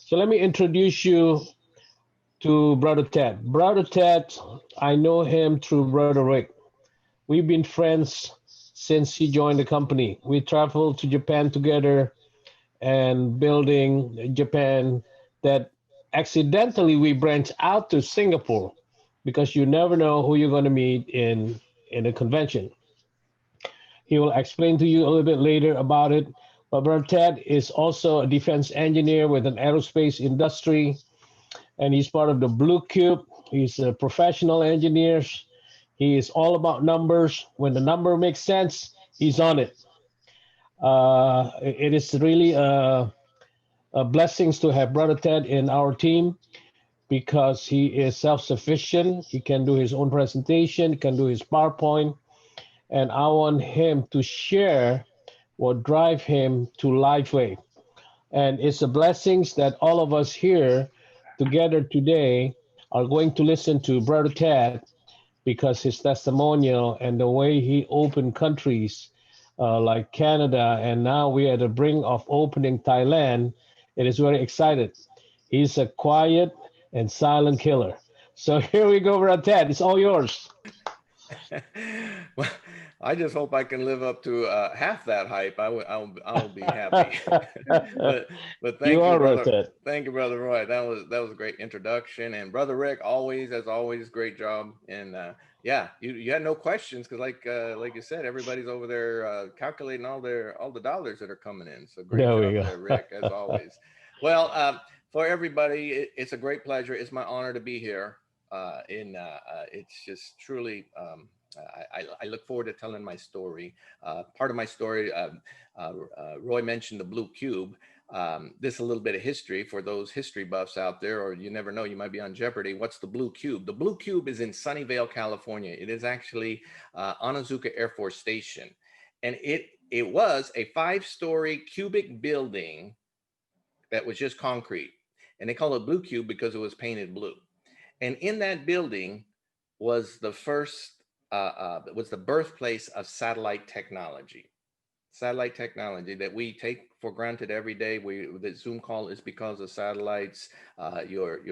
So let me introduce you to Brother Ted. Brother Ted, I know him through Brother Rick. We've been friends since he joined the company. We traveled to Japan together and building Japan that accidentally we branched out to Singapore because you never know who you're going to meet in a convention. He will explain to you a little bit later about it. But Brother Ted is also a defense engineer with an aerospace industry, and he's part of the Blue Cube. He's a professional engineer. He is all about numbers. When the number makes sense, he's on it. It is really a blessings to have Brother Ted in our team because he is self-sufficient. He can do his own presentation, he can do his PowerPoint, and I want him to share what drive him to Lifewave. And it's a blessings that all of us here together today are going to listen to Brother Ted because his testimonial and the way he opened countries like Canada, and now we are at the brink of opening Thailand. It is very excited. He's a quiet and silent killer. So here we go, Brother Ted. It's all yours. Well, I just hope I can live up to half that hype. I'll be happy. but You thank you, are, Brother brother. Ted. Thank you, brother Roy. That was a great introduction. And brother Rick, always as always, great job. And yeah, you had no questions because like you said, everybody's over there calculating all the dollars that are coming in. So great There we job go. there, Rick, as always. Well, for everybody, it's a great pleasure. It's my honor to be here. It's just truly. I look forward to telling my story. Part of my story, Roy mentioned the Blue Cube. This is a little bit of history for those history buffs out there, or you never know, you might be on Jeopardy. What's the Blue Cube? The Blue Cube is in Sunnyvale, California. It is actually Onizuka Air Force Station. And it was a 5-story cubic building that was just concrete. And they call it Blue Cube because it was painted blue. And in that building was the first was the birthplace of satellite technology. Satellite technology that we take for granted every day. The Zoom call is because of satellites. You're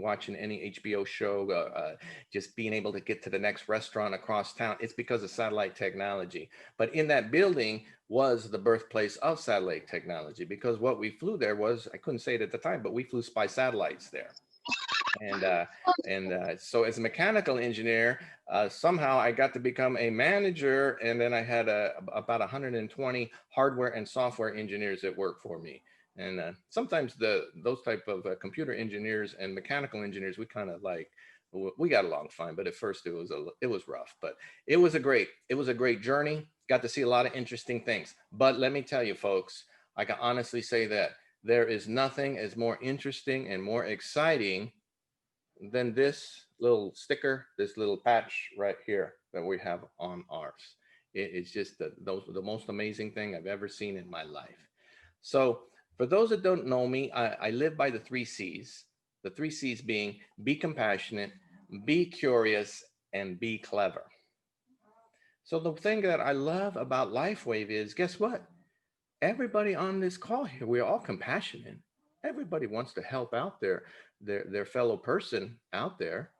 watching any HBO show, just being able to get to the next restaurant across town. It's because of satellite technology. But in that building was the birthplace of satellite technology because what we flew there was, I couldn't say it at the time, but we flew spy satellites there. So as a mechanical engineer, somehow I got to become a manager, and then I had about 120 hardware and software engineers that work for me. And sometimes those type of computer engineers and mechanical engineers, we kind of we got along fine, but at first it was rough, but it was a great journey. Got to see a lot of interesting things. But let me tell you, folks, I can honestly say that there is nothing as more interesting and more exciting than this little sticker, this little patch right here that we have on ours. It's just the most amazing thing I've ever seen in my life. So for those that don't know me, I live by the 3 C's. The 3 C's being be compassionate, be curious, and be clever. So the thing that I love about Lifewave is, guess what? Everybody on this call here, we're all compassionate. Everybody wants to help out their fellow person out there.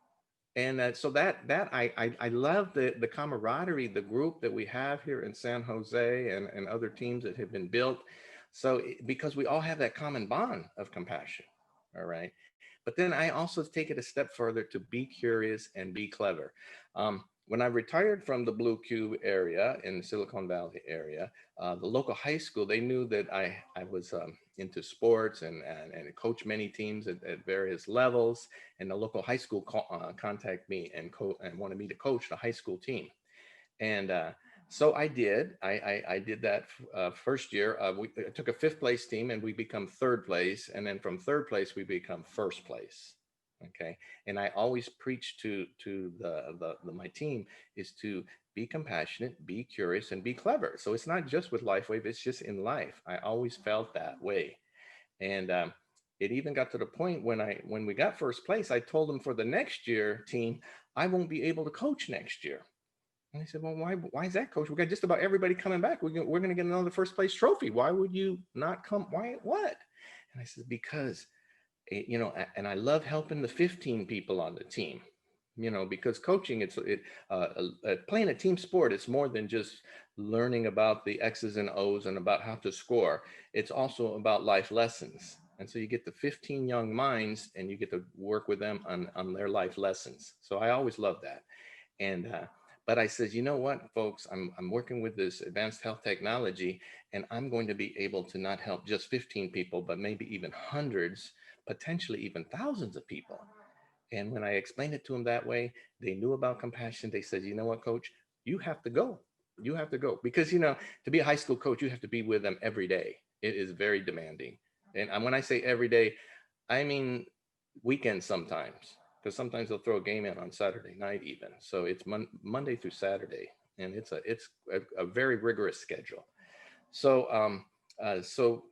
And so that I love the camaraderie, the group that we have here in San Jose and other teams that have been built. So because we all have that common bond of compassion, all right. But then I also take it a step further to be curious and be clever. When I retired from the Blue Cube area in the Silicon Valley area, the local high school, they knew that I was into sports and coach many teams at various levels. And the local high school contacted me and wanted me to coach the high school team. And so I did. I did that first year. I took a 5th place team and we become 3rd place. And then from 3rd place, we become 1st place. Okay. And I always preach to my team is to be compassionate, be curious, and be clever. So it's not just with Lifewave, it's just in life. I always felt that way. And it even got to the point when we got 1st place, I told them for the next year team, I won't be able to coach next year. And they said, well, why is that, coach? We got just about everybody coming back. We're going to get another 1st place trophy. Why would you not come? Why, what? And I said, because and I love helping the 15 people on the team, because coaching, playing a team sport, it's more than just learning about the X's and O's and about how to score. It's also about life lessons. And so you get the 15 young minds and you get to work with them on their life lessons. So I always love that. And but I said, you know what, folks, I'm working with this advanced health technology, and I'm going to be able to not help just 15 people, but maybe even hundreds, potentially even thousands of people. And when I explained it to them that way, they knew about compassion. They said, you know what, coach, you have to go. You have to go because, to be a high school coach, you have to be with them every day. It is very demanding. And when I say every day, I mean weekends sometimes, because sometimes they'll throw a game in on Saturday night even. So it's Monday through Saturday, and it's a very rigorous schedule. So so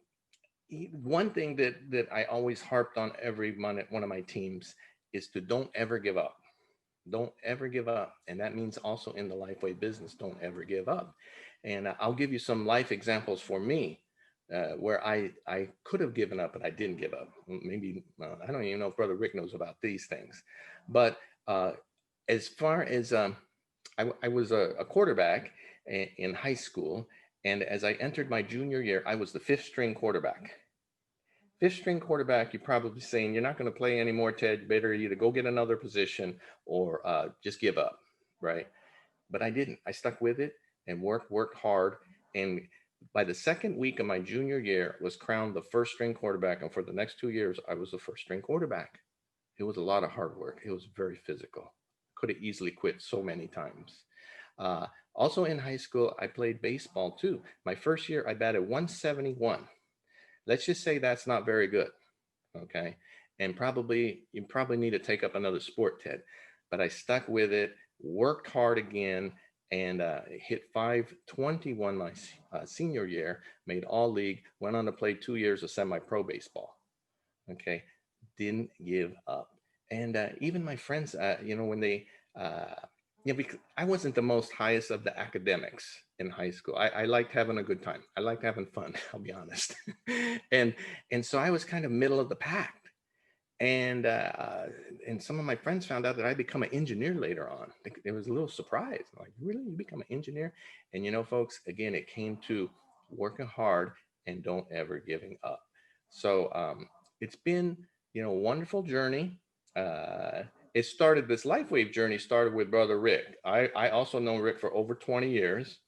one thing that I always harped on every one of my teams is to don't ever give up. Don't ever give up. And that means also in the Lifeway business, don't ever give up. And I'll give you some life examples for me where I could have given up, but I didn't give up. Maybe, I don't even know if Brother Rick knows about these things. But as far as I was a quarterback in high school. And as I entered my junior year, I was the fifth string quarterback. Fifth string quarterback, you're probably saying you're not going to play anymore, Ted. Better either go get another position or just give up, right? But I didn't. I stuck with it and worked hard. And by the second week of my junior year, was crowned the first string quarterback. And for the next 2 years, I was the first string quarterback. It was a lot of hard work. It was very physical. Could have easily quit so many times. Also in high school, I played baseball too. My first year, I batted 171. Let's just say that's not very good. Okay. And you probably need to take up another sport, Ted. But I stuck with it, worked hard again, and hit 521 my senior year, made all league, went on to play 2 years of semi-pro baseball. Okay. Didn't give up. And even my friends, when they, because I wasn't the most highest of the academics in high school. I liked having a good time. I liked having fun. I'll be honest. and and so I was kind of middle of the pack. And some of my friends found out that I become an engineer later on. It was a little surprise. Like, really, you become an engineer? And folks, again, it came to working hard and don't ever giving up. So it's been a wonderful journey. This Lifewave journey started with Brother Rick. I also know Rick for over 20 years.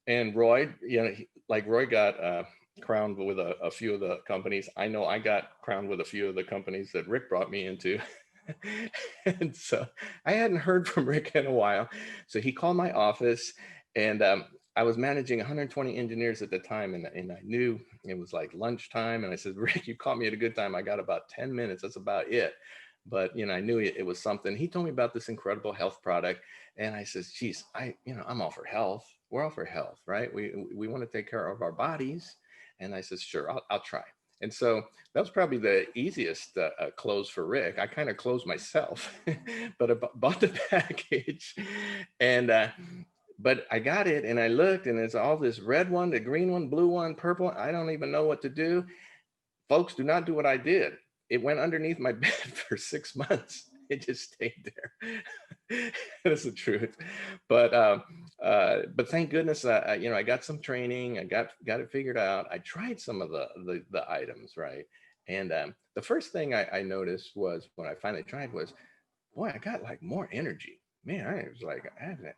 And Roy, like Roy got crowned with a few of the companies. I know I got crowned with a few of the companies that Rick brought me into. And so I hadn't heard from Rick in a while. So he called my office, and I was managing 120 engineers at the time. And I knew it was like lunchtime. And I said, Rick, you caught me at a good time. I got about 10 minutes. That's about it. But, I knew it was something. He told me about this incredible health product. And I said, geez, I'm all for health. We're all for health, right? We want to take care of our bodies. And I said, sure, I'll try. And so that was probably the easiest close for Rick. I kind of closed myself, but I bought the package. And but I got it, and I looked, and it's all this red one, the green one, blue one, purple. I don't even know what to do. Folks, do not do what I did. It went underneath my bed for 6 months. It just stayed there. That's the truth. But thank goodness, I got some training. I got it figured out. I tried some of the items, right? And the first thing I noticed was when I finally tried was, boy, I got like more energy. Man, I was like,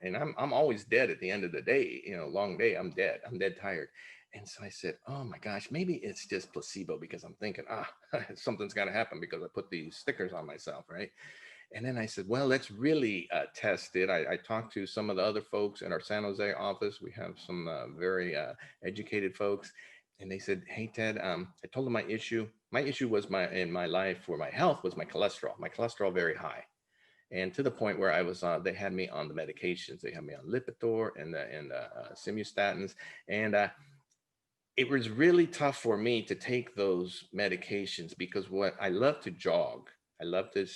and I'm always dead at the end of the day. Long day, I'm dead. I'm dead tired. And so I said, oh my gosh, maybe it's just placebo, because I'm thinking, something's got to happen because I put these stickers on myself, right? And then I said, well, let's really test it. I talked to some of the other folks in our San Jose office. We have some very educated folks. And they said, hey, Ted, I told them my issue. My issue was in my life for my health was my cholesterol very high. And to the point where I was they had me on the medications. They had me on Lipitor and simvastatins. And it was really tough for me to take those medications because what I love to jog. I love to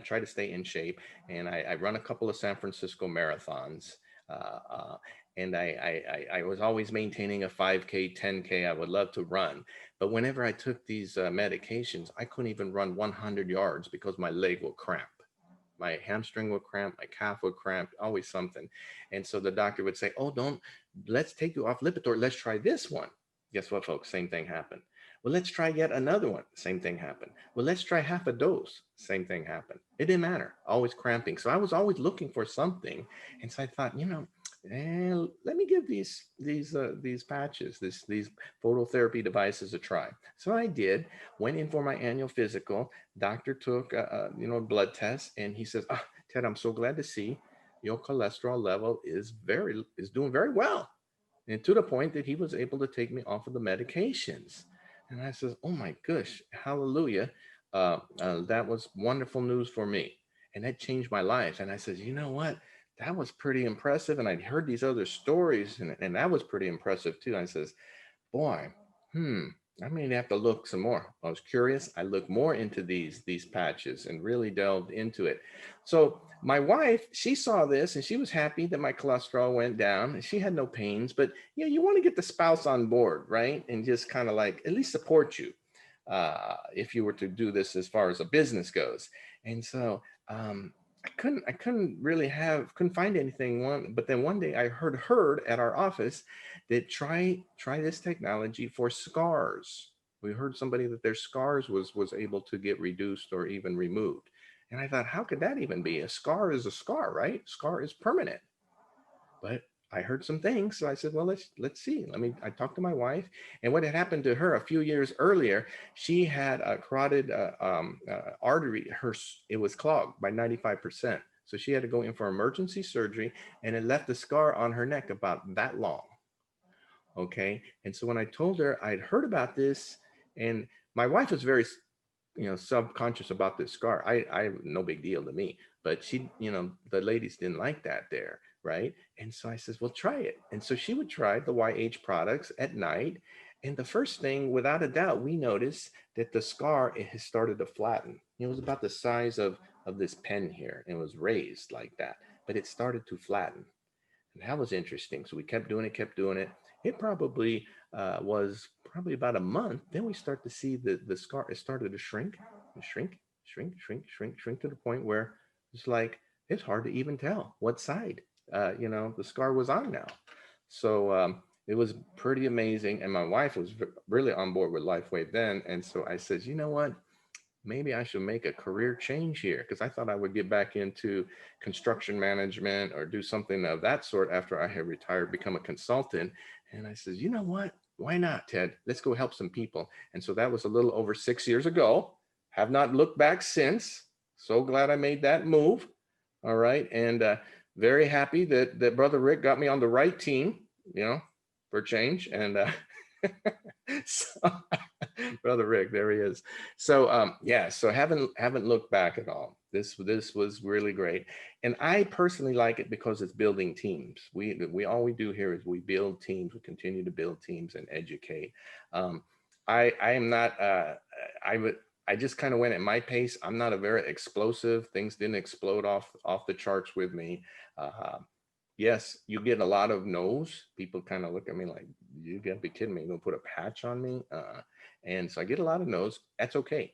try to stay in shape. And I run a couple of San Francisco marathons. And I was always maintaining a 5K, 10K. I would love to run. But whenever I took these medications, I couldn't even run 100 yards because my leg will cramp. My hamstring would cramp, my calf would cramp, always something. And so the doctor would say, oh, don't, let's take you off Lipitor. Let's try this one. Guess what, folks? Same thing happened. Well, let's try yet another one. Same thing happened. Well, let's try half a dose. Same thing happened. It didn't matter. Always cramping. So I was always looking for something. And so I thought, let me give these patches, these phototherapy devices a try. So I did. Went in for my annual physical. Doctor took a blood test, and he says, Ted, I'm so glad to see your cholesterol level is doing very well, and to the point that he was able to take me off of the medications. And I says, oh my gosh, hallelujah. That was wonderful news for me. And that changed my life. And I says, you know what? That was pretty impressive. And I'd heard these other stories, and that was pretty impressive too. I says, boy, I may have to look some more. I was curious. I looked more into these patches and really delved into it. So my wife, she saw this and she was happy that my cholesterol went down and she had no pains. But you want to get the spouse on board, right? And just kind of like at least support you if you were to do this as far as a business goes. And so I couldn't find anything. But then one day I heard at our office that try this technology for scars. We heard somebody that their scars was able to get reduced or even removed. And I thought, how could that even be? A scar is a scar, right? Scar is permanent. But I heard some things, so I said, well, let's see. I talked to my wife, and what had happened to her a few years earlier, she had a carotid artery. It was clogged by 95%. So she had to go in for emergency surgery, and it left a scar on her neck about that long. Okay. And so when I told her I'd heard about this, and my wife was very, subconscious about this scar. I no big deal to me, but the ladies didn't like that there. Right. And so I says, well, try it. And so she would try the YH products at night. And the first thing, without a doubt, we noticed that the scar, it has started to flatten. It was about the size of this pen here. And it was raised like that, but it started to flatten. And that was interesting. So we kept doing it, kept doing it. It probably was probably about a month. Then we start to see the scar. It started to shrink, shrink to the point where it's like it's hard to even tell what side the scar was on now. So it was pretty amazing. And my wife was really on board with Lifewave then. And so I said, you know what? Maybe I should make a career change here, because I thought I would get back into construction management or do something of that sort after I had retired, become a consultant. And I said, you know what? Why not, Ted? Let's go help some people. And so that was a little over 6 years ago. Have not looked back since. So glad I made that move. All right. And very happy that Brother Rick got me on the right team, for change. And so, Brother Rick, there he is. So so haven't looked back at all. This was really great, and I personally like it because it's building teams. We all we do here is we build teams. We continue to build teams and educate. I am not. I just kind of went at my pace. I'm not a very explosive. Things didn't explode off the charts with me. Yes, you get a lot of no's. People kind of look at me like, you gotta be kidding me. You're gonna put a patch on me? And so I get a lot of no's. That's okay.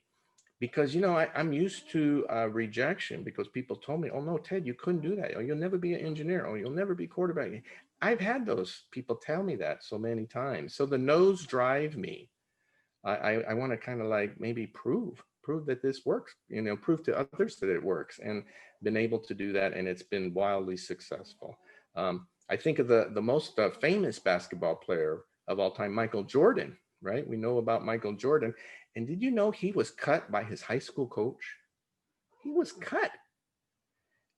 Because, I'm used to rejection, because people told me, oh no, Ted, you couldn't do that. Or you'll never be an engineer. Or you'll never be quarterback. I've had those people tell me that so many times. So the no's drive me. I want to kind of like maybe prove that this works, prove to others that it works, and been able to do that. And it's been wildly successful. I think of the most famous basketball player of all time, Michael Jordan, right? We know about Michael Jordan. And did you know he was cut by his high school coach? He was cut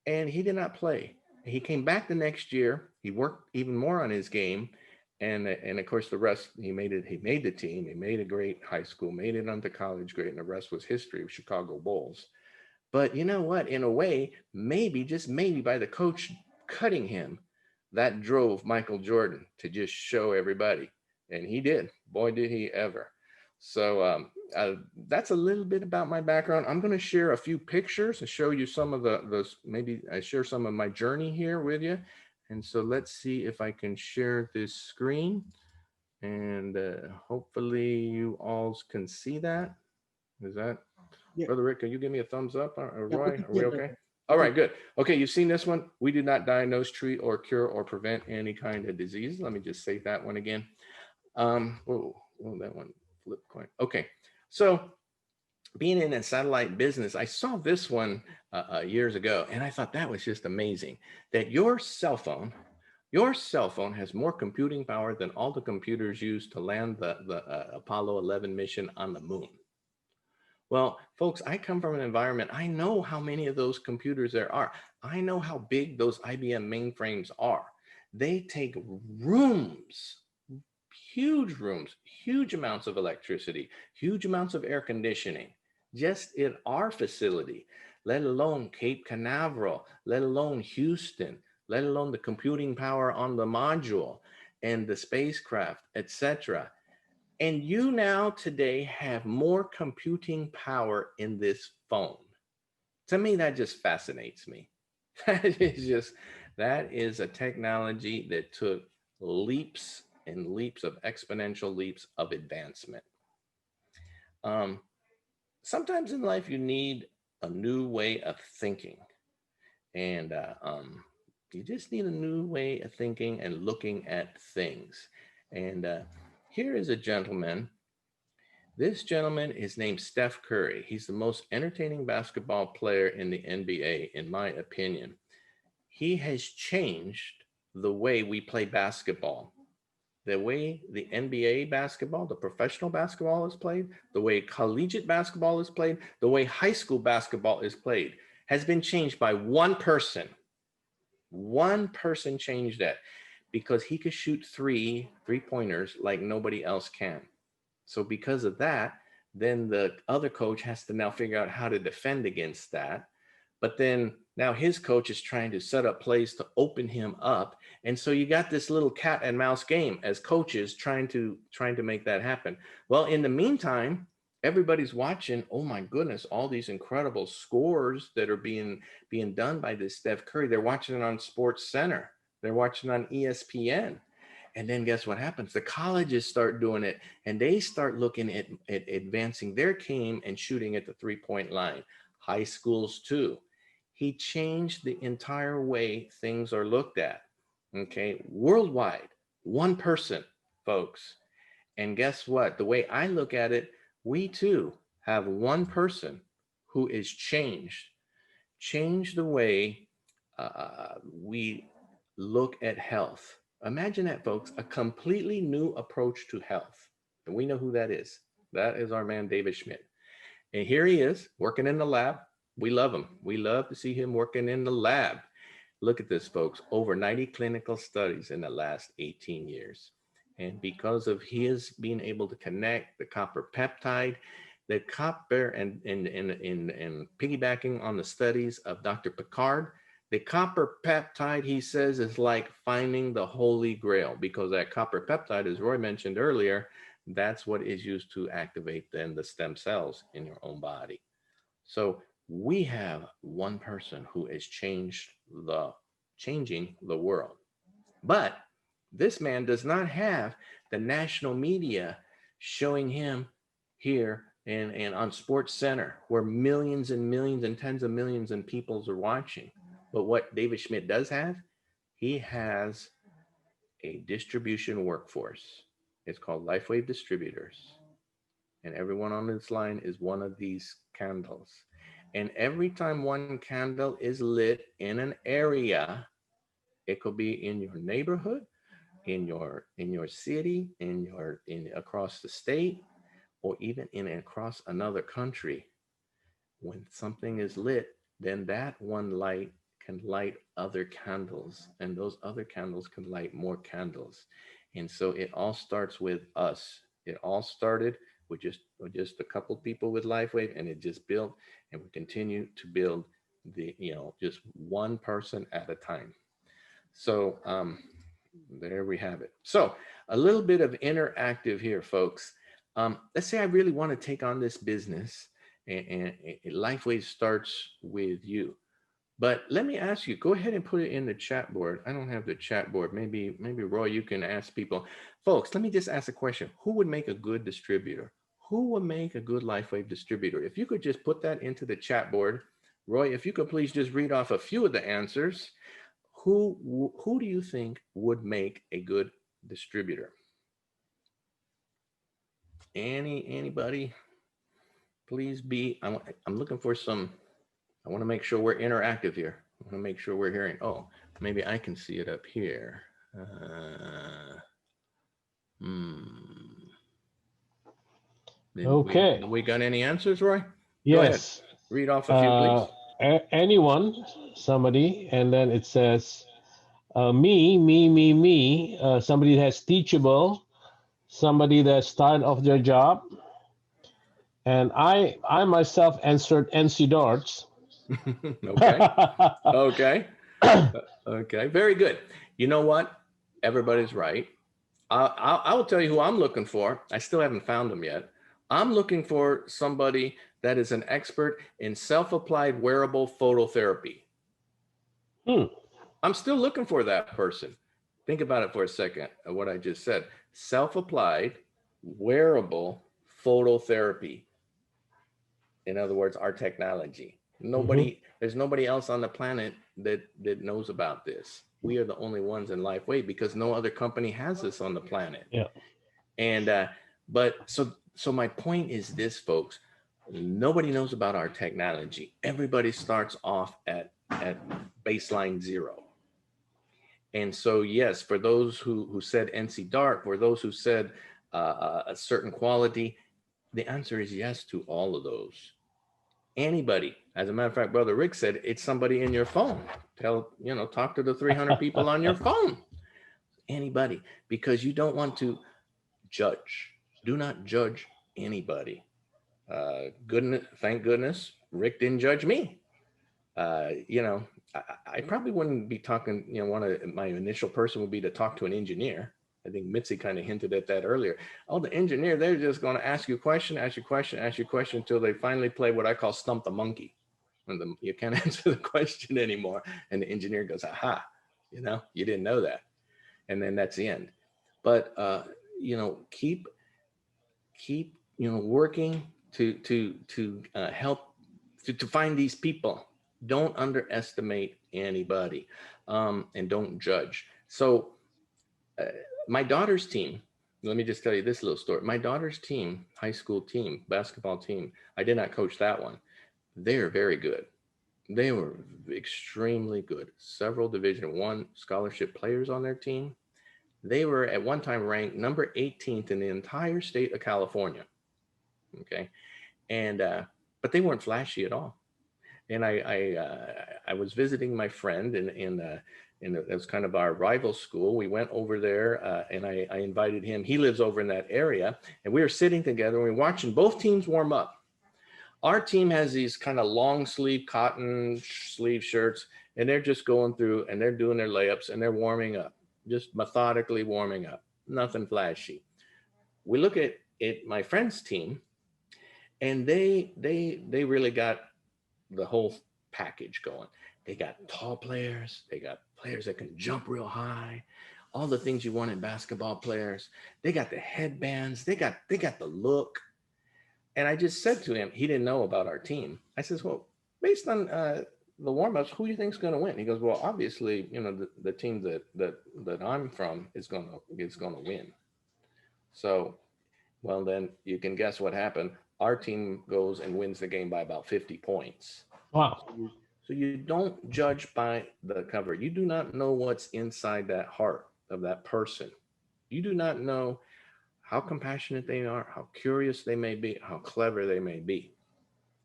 and he did not play. He came back the next year. He worked even more on his game. And of course, the rest, he made the team. He made a great high school, made it onto college great. And the rest was history of Chicago Bulls. But you know what? In a way, maybe, just maybe by the coach cutting him, that drove Michael Jordan to just show everybody. And he did. Boy, did he ever. So that's a little bit about my background. I'm going to share a few pictures and show you some of maybe I share some of my journey here with you. And so let's see if I can share this screen, and hopefully you all can see that. Is that, Yeah, Brother Rick, can you give me a thumbs up, or yeah, we Roy? can Are see we it. okay? We All can. right, good. Okay, you've seen this one. We did not diagnose, treat, or cure, or prevent any kind of disease. Let me just say that one again. That one flipped coin. Okay, so being in a satellite business, I saw this one years ago, and I thought that was just amazing. That your cell phone has more computing power than all the computers used to land the Apollo 11 mission on the moon. Well, folks, I come from an environment, I know how many of those computers there are. I know how big those IBM mainframes are. They take rooms, huge rooms, huge amounts of electricity, huge amounts of air conditioning, just in our facility, let alone Cape Canaveral, let alone Houston, let alone the computing power on the module and the spacecraft, etc. And you now today have more computing power in this phone. To me, that just fascinates me. That is a technology that took leaps and leaps of exponential leaps of advancement. Um, Sometimes in life, you need a new way of thinking. And you just need a new way of thinking and looking at things. And here is a gentleman. This gentleman is named Steph Curry. He's the most entertaining basketball player in the NBA, in my opinion. He has changed the way we play basketball. The way the NBA basketball, the professional basketball is played, the way collegiate basketball is played, the way high school basketball is played has been changed by one person. One person changed that because he could shoot three-pointers like nobody else can. So because of that, then the other coach has to now figure out how to defend against that. But then now his coach is trying to set up plays to open him up. And so you got this little cat and mouse game as coaches trying to make that happen. Well, in the meantime, everybody's watching, oh my goodness, all these incredible scores that are being done by this Steph Curry. They're watching it on Sports Center. They're watching on ESPN. And then guess what happens? The colleges start doing it, and they start looking at advancing their game and shooting at the three-point line. High schools too. He changed the entire way things are looked at. Okay, worldwide, one person, folks. And guess what? The way I look at it, we too have one person who is changed the way we look at health. Imagine that, folks, a completely new approach to health. And we know who that is. That is our man, David Schmidt. And here he is working in the lab. We love him. We love to see him working in the lab. Look at this, folks, over 90 clinical studies in the last 18 years. And because of his being able to connect the copper peptide, the copper and piggybacking on the studies of Dr. Picard, the copper peptide, he says, is like finding the holy grail, because that copper peptide, as Roy mentioned earlier, that's what is used to activate then the stem cells in your own body. So we have one person who is changing the world. But this man does not have the national media showing him here and on Sports Center, where millions and millions and tens of millions and peoples are watching. But what David Schmidt does have, he has a distribution workforce. It's called Lifewave Distributors. And everyone on this line is one of these candles. And every time one candle is lit in an area, it could be in your neighborhood, in your city, in across the state, or even in across another country. When something is lit, then that one light can light other candles, and those other candles can light more candles. And so it all starts with us. It all started with just a couple people with Lifewave, and it just built, and we continue to build just one person at a time. So there we have it. So a little bit of interactive here, folks. Let's say I really want to take on this business, and Lifewave starts with you. But let me ask you, go ahead and put it in the chat board. I don't have the chat board. Maybe Roy, you can ask people. Folks, let me just ask a question. Who would make a good distributor? Who would make a good Lifewave distributor? If you could just put that into the chat board. Roy, if you could please just read off a few of the answers. Who do you think would make a good distributor? Anybody? Please be, I'm looking for some, I want to make sure we're interactive here. I want to make sure we're hearing, oh, maybe I can see it up here. Okay. We got any answers, Roy? Yes. Read off a few, please. Anyone, somebody, and then it says, me. Somebody that's teachable, somebody that started off their job, and I myself answered NC Darts. Okay. Okay. Very good. You know what? Everybody's right. I will tell you who I'm looking for. I still haven't found them yet. I'm looking for somebody that is an expert in self-applied wearable phototherapy. I'm still looking for that person. Think about it for a second, what I just said. Self-applied wearable phototherapy. In other words, our technology. There's nobody else on the planet that knows about this. We are the only ones in Lifewave because no other company has this on the planet. Yeah. And but so my point is this, folks. Nobody knows about our technology. Everybody starts off at baseline 0. And so yes, for those who said NC Dart, for those who said a certain quality, the answer is yes to all of those. Anybody. As a matter of fact, Brother Rick said, it's somebody in your phone. Talk to the 300 people on your phone. Anybody, because you don't want to judge. Do not judge anybody. Thank goodness, Rick didn't judge me. I probably wouldn't be talking, one of my initial person would be to talk to an engineer. I think Mitzi kind of hinted at that earlier. Oh, the engineer, they're just going to ask you a question until they finally play what I call stump the monkey. And you can't answer the question anymore. And the engineer goes, aha, you didn't know that. And then that's the end. But, keep working to help to find these people. Don't underestimate anybody, and don't judge. So my daughter's team, let me just tell you this little story. My daughter's team, high school team, basketball team, I did not coach that one. They're very good. They were extremely good. Several Division I scholarship players on their team. They were at one time ranked number 18th in the entire state of California. Okay. And, but they weren't flashy at all. And I was visiting my friend in it was kind of our rival school. We went over there and I invited him. He lives over in that area. And we were sitting together and we were watching both teams warm up. Our team has these kind of long sleeve cotton sleeve shirts, and they're just going through and they're doing their layups and they're warming up, just methodically warming up, nothing flashy. We look at my friend's team, and they really got the whole package going. They got tall players, they got players that can jump real high, all the things you want in basketball players. They got the headbands, they got the look. And I just said to him, he didn't know about our team. I says, well, based on the warm-ups, who do you think is going to win? He goes, well, obviously, the team that I'm from is going to win. So, well, then you can guess what happened. Our team goes and wins the game by about 50 points. Wow. So you don't judge by the cover. You do not know what's inside that heart of that person. You do not know how compassionate they are, how curious they may be, how clever they may be,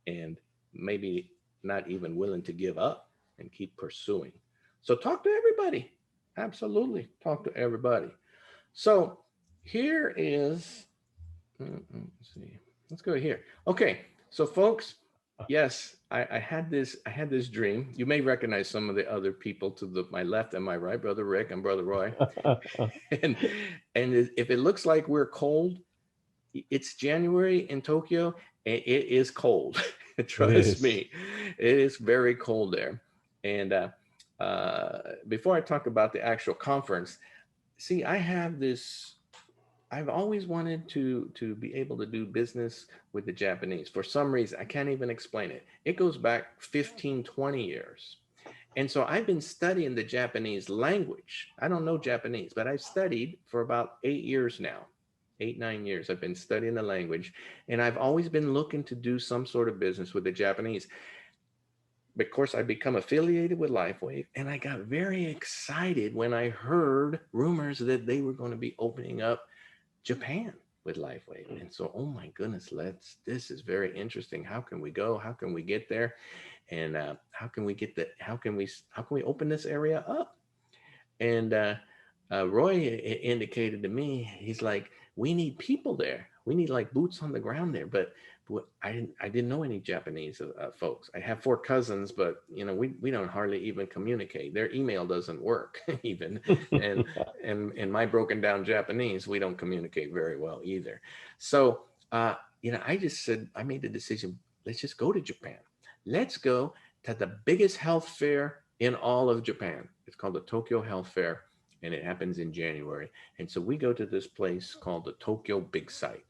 and maybe not even willing to give up and keep pursuing. So talk to everybody. Absolutely. Talk to everybody. So here is, let's see, let's go here. Okay. So folks, yes, I had this dream. You may recognize some of the other people to my left and my right, Brother Rick and Brother Roy. and if it looks like we're cold, it's January in Tokyo, and it is cold. Trust me, it is very cold there. And before I talk about the actual conference, see, I have this. I've always wanted to be able to do business with the Japanese. For some reason, I can't even explain it. It goes back 15, 20 years. And so I've been studying the Japanese language. I don't know Japanese, but I've studied for about 8 years now. 8, 9 years. I've been studying the language. And I've always been looking to do some sort of business with the Japanese. Of course, I become affiliated with Lifewave, and I got very excited when I heard rumors that they were going to be opening up Japan with Lifewave. And so, oh my goodness, this is very interesting. How can we go? How can we get there? And how can we get how can we open this area up? And Roy indicated to me, he's like, we need people there. We need like boots on the ground there. But I didn't know any Japanese folks. I have 4 cousins, but we don't hardly even communicate. Their email doesn't work even, and and my broken down Japanese, we don't communicate very well either. So I just said, I made the decision. Let's just go to Japan. Let's go to the biggest health fair in all of Japan. It's called the Tokyo Health Fair, and it happens in January. And so we go to this place called the Tokyo Big Site,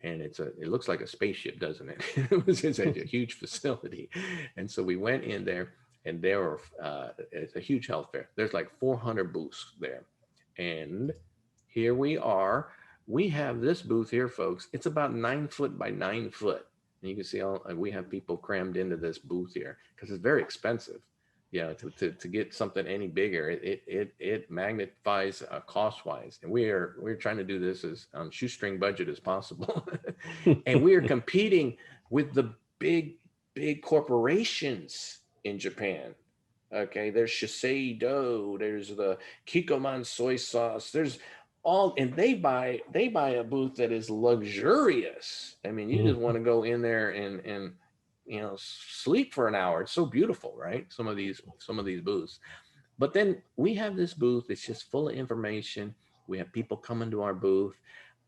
and it looks like a spaceship, doesn't it? It's a huge facility. And so we went in there, and it's a huge health fair. There's like 400 booths there, and here we are. We have this booth here, folks. It's about 9 foot by 9 foot. And you can see we have people crammed into this booth here because it's very expensive. To get something any bigger, it magnifies cost wise, and we're trying to do this as on shoestring budget as possible, and we are competing with the big corporations in Japan. Okay, there's Shiseido, there's the Kikkoman soy sauce, there's and they buy a booth that is luxurious. I mean, you just want to go in there and sleep for an hour. It's so beautiful, right? Some of these booths. But then we have this booth that's just full of information. We have people coming to our booth.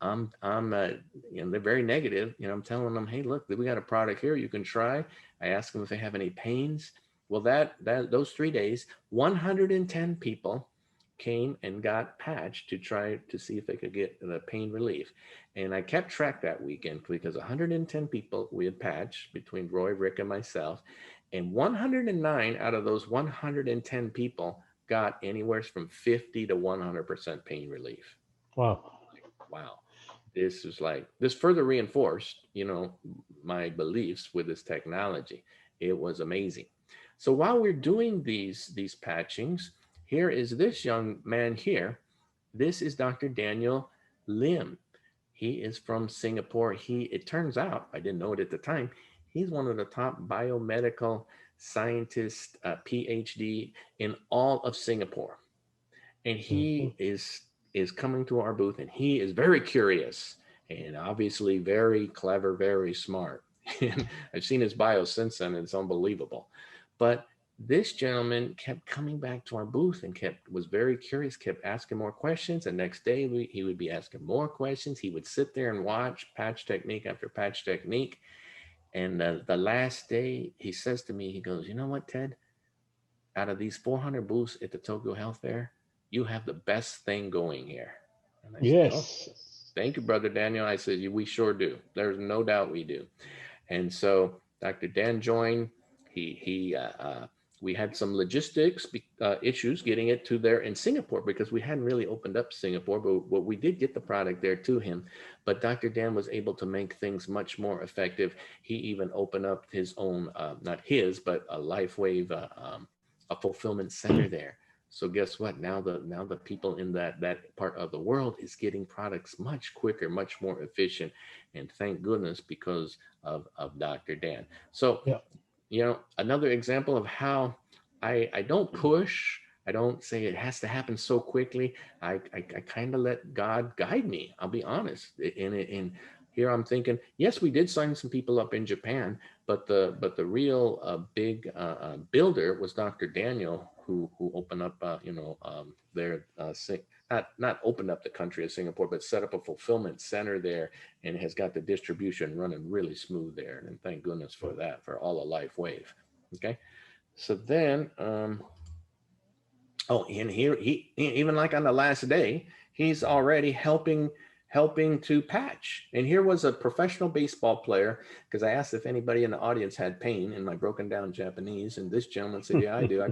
They're very negative. I'm telling them, hey, look, we got a product here you can try. I ask them if they have any pains. Well, those 3 days, 110 people came and got patched to try to see if they could get the pain relief. And I kept track that weekend because 110 people we had patched between Roy, Rick, and myself. And 109 out of those 110 people got anywhere from 50 to 100% pain relief. Wow. Wow. This further reinforced, my beliefs with this technology. It was amazing. So while we're doing these patchings, here is this young man here. This is Dr. Daniel Lim. He is from Singapore. It turns out, I didn't know it at the time, he's one of the top biomedical scientists, PhD in all of Singapore. And he is coming to our booth, and he is very curious and obviously very clever, very smart. And I've seen his bio since then, and it's unbelievable. But this gentleman kept coming back to our booth and was very curious, kept asking more questions. And next day he would be asking more questions. He would sit there and watch patch technique after patch technique. And the last day he says to me, he goes, you know what, Ted, out of these 400 booths at the Tokyo Health Fair, you have the best thing going here. And I Yes. said, oh, thank you, Brother Daniel. I said, we sure do. There's no doubt we do. And so Dr. Dan joined. We had some logistics issues getting it to there in Singapore because we hadn't really opened up Singapore, but we did get the product there to him. But Dr. Dan was able to make things much more effective. He even opened up his own, not his, but a Lifewave, a fulfillment center there. So guess what? Now the people in that part of the world is getting products much quicker, much more efficient, and thank goodness because of Dr. Dan. So. Yeah. Another example of how I don't push. I don't say it has to happen so quickly. I kind of let God guide me. I'll be honest. And here I'm thinking, yes, we did sign some people up in Japan, but the real big builder was Dr. Daniel, who opened up their not opened up the country of Singapore, but set up a fulfillment center there and has got the distribution running really smooth there. And thank goodness for that, for all of Lifewave. Okay. So then, oh, and here even like on the last day, he's already helping to patch. And here was a professional baseball player, because I asked if anybody in the audience had pain in my broken down Japanese, and this gentleman said, "Yeah, I do.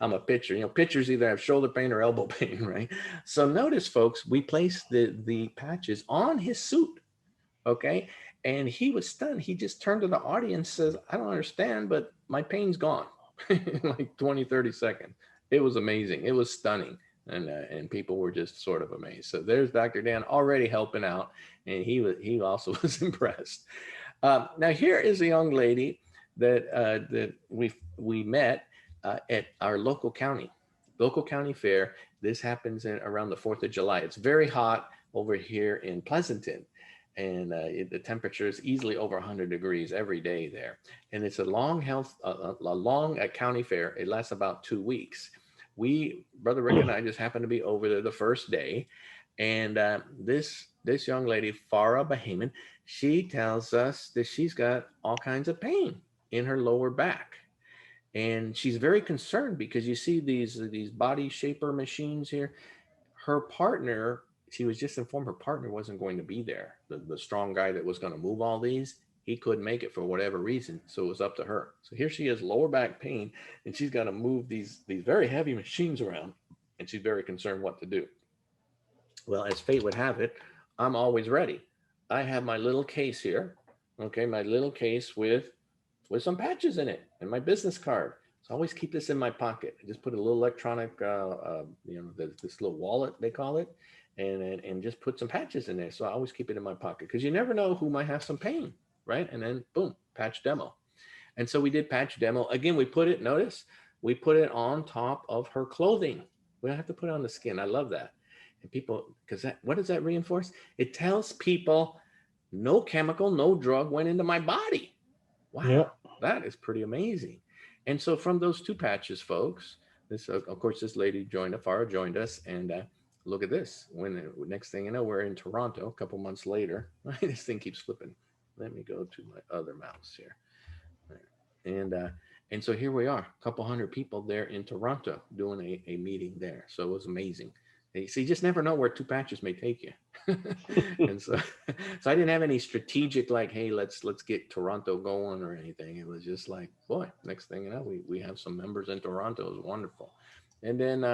I'm a pitcher. You know, pitchers either have shoulder pain or elbow pain, right?" So notice, folks, we placed the patches on his suit, okay, and he was stunned. He just turned to the audience, says, "I don't understand, but my pain's gone." In like 20, 30 seconds. It was amazing. It was stunning. And people were just sort of amazed. So there's Dr. Dan already helping out, and he also was impressed. Now here is a young lady that we met at our local county fair. This happens around the 4th of July. It's very hot over here in Pleasanton, and the temperature is easily over 100 degrees every day there. And it's a long county fair. It lasts about 2 weeks. Brother Rick and I just happened to be over there the first day, and this young lady, Farah Bahaman, she tells us that she's got all kinds of pain in her lower back, and she's very concerned because you see these body shaper machines here. Her partner, she was just informed her partner wasn't going to be there. The strong guy that was going to move all these, he couldn't make it for whatever reason, so it was up to her. So here she is, lower back pain, and she's got to move these very heavy machines around, and she's very concerned what to do. Well, as fate would have it, I'm always ready. I have my little case here, okay, my little case with some patches in it and my business card. So I always keep this in my pocket. I just put a little electronic, this little wallet they call it, and just put some patches in there. So I always keep it in my pocket because you never know who might have some pain, right? And then boom, patch demo. And so we did patch demo again. We put it. Notice we put it on top of her clothing. We don't have to put it on the skin. I love that. And people, because that, what does that reinforce? It tells people no chemical, no drug went into my body. Yeah. Wow, that is pretty amazing. And so from those two patches, folks, this of course this lady joined us, Farah joined us, and look at this. When next thing you know, we're in Toronto. A couple months later, this thing keeps flipping. Let me go to my other mouse here, and uh, and so here we are, a couple hundred people there in Toronto doing a meeting there. So it was amazing. So you just never know where two patches may take you. And so so I didn't have any strategic like, hey, let's get Toronto going or anything. It was just like, boy, next thing you know, we have some members in Toronto. It was wonderful. And then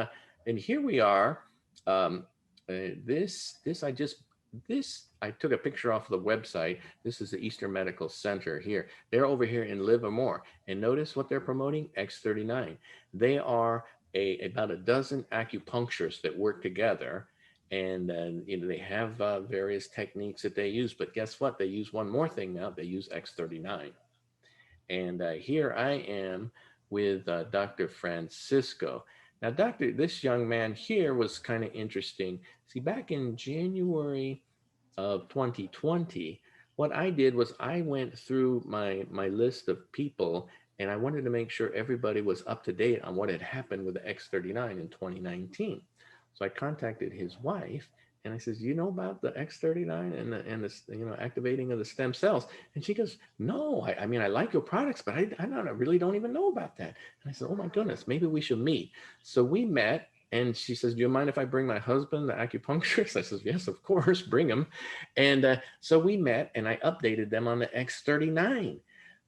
and here we are. Um, this I just this I took a picture off the website. This is the Eastern Medical Center here. They're over here in Livermore, and notice what they're promoting: X39. They are about a dozen acupuncturists that work together, and they have various techniques that they use. But guess what? They use one more thing now. They use X39. And here I am with Dr. Francisco. Now, this young man here was kind of interesting. See, back in January of 2020, what I did was I went through my list of people, and I wanted to make sure everybody was up to date on what had happened with the X39 in 2019. So I contacted his wife, and I says, "You know about the X39 and the activating of the stem cells?" And she goes, "No, I mean I like your products, but I really don't even know about that." And I said, "Oh my goodness, maybe we should meet." So we met, and she says, "Do you mind if I bring my husband, the acupuncturist?" I says, "Yes, of course, bring him." And so we met, and I updated them on the X39.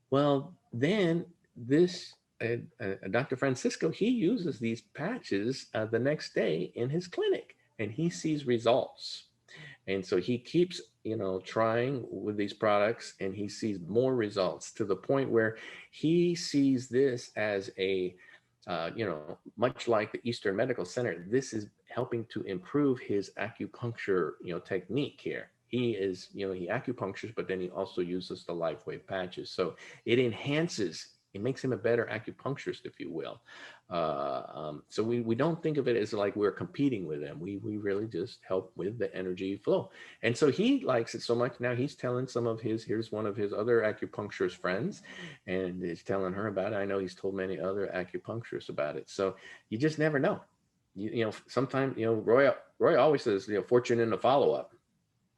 Well, then this Dr. Francisco, he uses these patches the next day in his clinic, and he sees results. And so he keeps, trying with these products, and he sees more results to the point where he sees this as much like the Eastern Medical Center, this is helping to improve his acupuncture, technique here. He is, he acupunctures, but then he also uses the Lifewave patches. So it makes him a better acupuncturist, if you will. So we don't think of it as like we're competing with them. We really just help with the energy flow. And so he likes it so much. Now he's telling here's one of his other acupuncturist friends, and is telling her about it. I know he's told many other acupuncturists about it. So you just never know. Sometimes, Roy always says, fortune in the follow-up.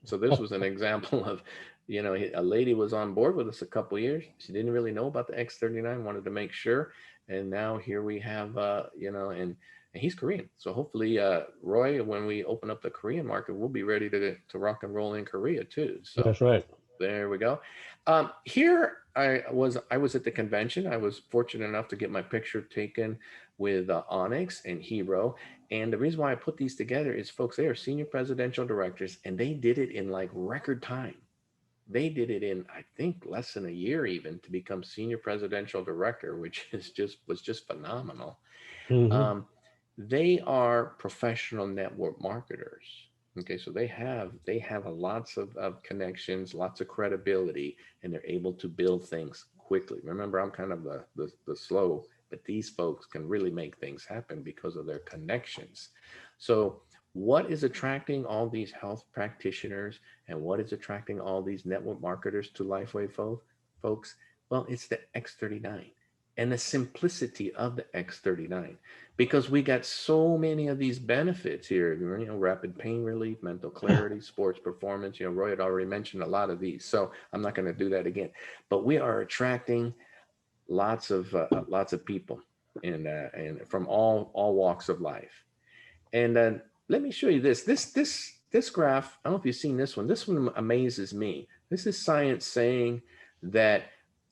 So this was an example of You know, a lady was on board with us a couple years. She didn't really know about the X39, wanted to make sure. And now here we have, you know, and he's Korean. So hopefully, Roy, when we open up the Korean market, we'll be ready to rock and roll in Korea too. So That's right. there we go. Here I was at the convention. I was fortunate enough to get my picture taken with Onyx and Hero. And the reason why I put these together is, folks, they are senior presidential directors, and they did it in like record time. They did it in, I think, less than a year even to become senior presidential director, which is just was just phenomenal. Hmm. Um, they are professional network marketers. Okay, so they have a lots of connections, lots of credibility, and they're able to build things quickly. Remember, I'm kind of the slow, but these folks can really make things happen because of their connections. So what is attracting all these health practitioners and what is attracting all these network marketers to Lifeway folks? Well, it's the X39 and the simplicity of the X39, because we got so many of these benefits here, you know, rapid pain relief, mental clarity, sports performance. You know, Roy had already mentioned a lot of these, so I'm not going to do that again. But we are attracting lots of people and from all walks of life. And let me show you this graph. I don't know if you've seen this one. This one amazes me. This is science saying that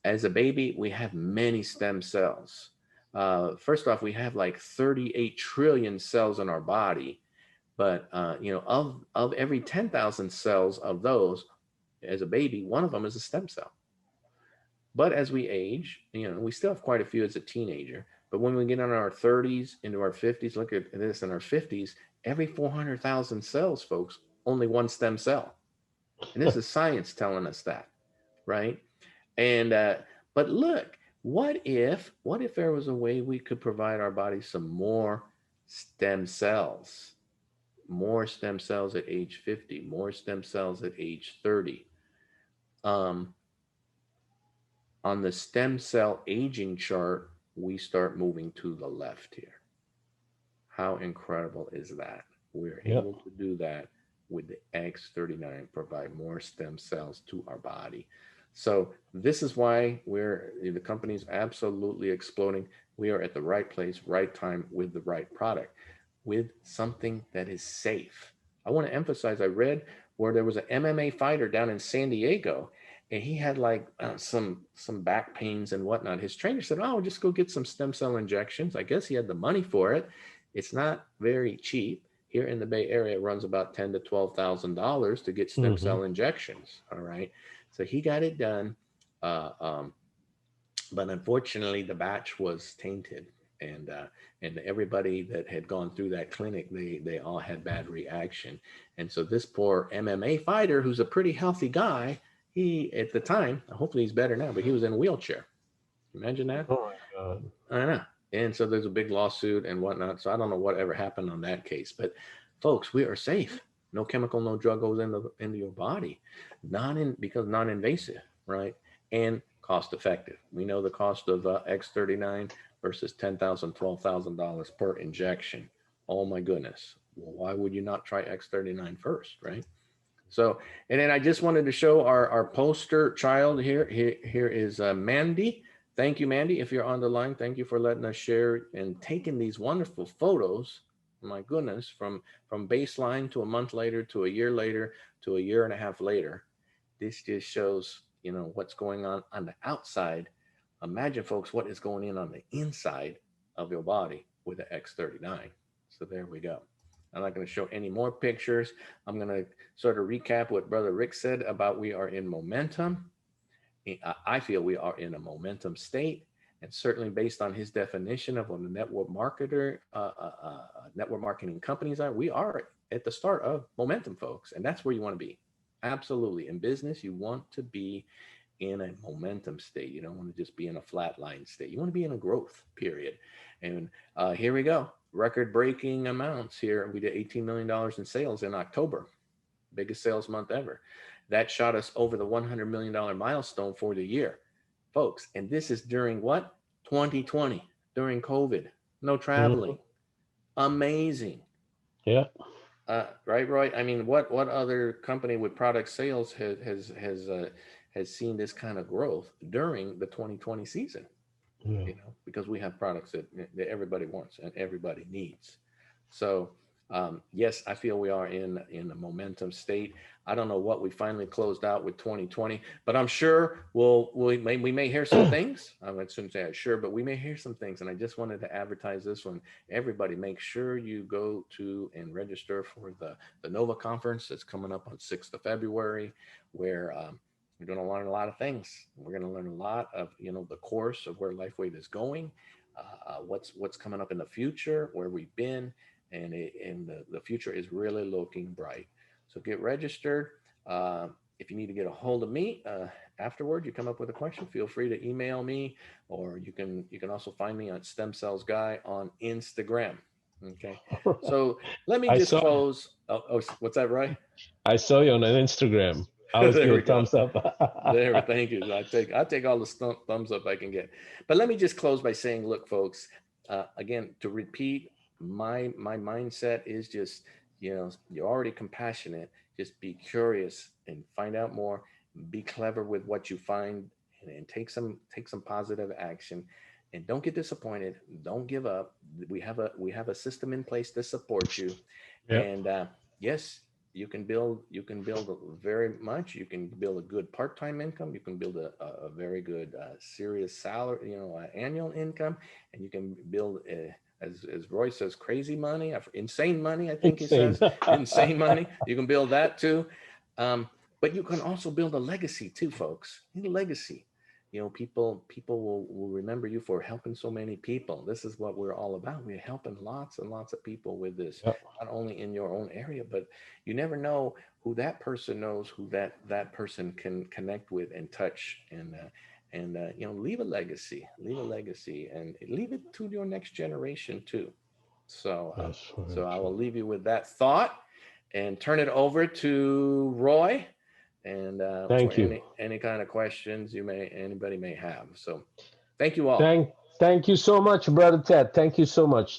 as a baby we have many stem cells. First off, we have like 38 trillion cells in our body, but you know, of every 10,000 cells of those, as a baby, one of them is a stem cell. But as we age, you know, we still have quite a few as a teenager. But when we get in our 30s, into our 50s, look at this in our 50s, every 400,000 cells, folks, only one stem cell. And this is science telling us that, right? And but look, what if there was a way we could provide our body some stem cells, more stem cells at age 50, more stem cells at age 30. Um, on the stem cell aging chart, we start moving to the left here. How incredible is that? We're Yeah. able to do that with the X39, provide more stem cells to our body. So this is why the company's absolutely exploding. We are at the right place, right time, with the right product, with something that is safe. I want to emphasize, I read where there was an MMA fighter down in San Diego, and he had like some back pains and whatnot. His trainer said, "Oh, just go get some stem cell injections." I guess he had the money for it. It's not very cheap. Here in the Bay Area, it runs about $10,000 to $12,000 to get stem Hmm. cell injections. All right, so he got it done, uh, um, but unfortunately, the batch was tainted, and everybody that had gone through that clinic, they all had bad reaction, and so this poor MMA fighter, who's a pretty healthy guy, he at the time, hopefully he's better now, but he was in a wheelchair. Imagine that. Oh my God. I know. And so there's a big lawsuit and whatnot. So I don't know what ever happened on that case. But folks, we are safe. No chemical, no drug goes into your body. Because non-invasive, right? And cost effective. We know the cost of X39 versus $10,000, $12,000 per injection. Oh my goodness. Well, why would you not try X39 first, right? So, and then I just wanted to show our poster child here. Here is Mandy. Thank you, Mandy. If you're on the line, thank you for letting us share and taking these wonderful photos. My goodness, from baseline to a month later to a year later to a year and a half later. This just shows, you know, what's going on the outside. Imagine, folks, what is going on the inside of your body with the X39. So there we go. I'm not going to show any more pictures. I'm going to sort of recap what Brother Rick said about we are in momentum. I feel we are in a momentum state, and certainly based on his definition of what a network marketing companies are, we are at the start of momentum, folks, and that's where you want to be. Absolutely, in business, you want to be in a momentum state. You don't want to just be in a flat line state. You want to be in a growth period. And here we go. Record breaking amounts here. We did $18 million in sales in October, biggest sales month ever. That shot us over the $100 million milestone for the year, folks. And this is during what? 2020, during COVID, no Hmm. traveling. Amazing. Yeah. Right, Roy? I mean, what other company with product sales has seen this kind of growth during the 2020 season? Yeah. Because we have products that everybody wants and everybody needs. So yes, I feel we are in a momentum state. I don't know what we finally closed out with 2020, but I'm sure we may hear some things. I shouldn't say sure, but we may hear some things. And I just wanted to advertise this one. Everybody, make sure you go to and register for the Nova conference that's coming up on 6th of February, where we're going to learn a lot of things. We're going to learn a lot of the course of where Lifewave is going, what's coming up in the future, where we've been, and the future is really looking bright. So get registered. If you need to get a hold of me afterward, you come up with a question, feel free to email me, or you can also find me on Stem Cells Guy on Instagram. Okay. So let me I just saw close. Oh, what's that, Roy? I saw you on an Instagram. I was There give we a go. thumbs up. There, thank you. I take all the thumbs up I can get. But let me just close by saying, look, folks, again, to repeat, my mindset is just, you're already compassionate. Just be curious and find out more. Be clever with what you find, and take some positive action. And don't get disappointed. Don't give up. We have a system in place to support you. Yeah. And yes, you can build very much. You can build a good part-time income. You can build a very good serious salary, annual income, and you can build as Roy says, crazy money, insane money. I think he Insane. says insane money. You can build that too, but you can also build a legacy too, folks. A legacy. People will remember you for helping so many people. This is what we're all about. We're helping lots and lots of people with this, Yep. not only in your own area, but you never know who that person knows, who that person can connect with and touch, and leave a legacy, and leave it to your next generation too. So That's very so I true. will leave you with that thought and turn it over to Roy, and for Thank you. any kind of questions anybody may have. So thank you all. Thank you so much, brother Ted. Thank you so much.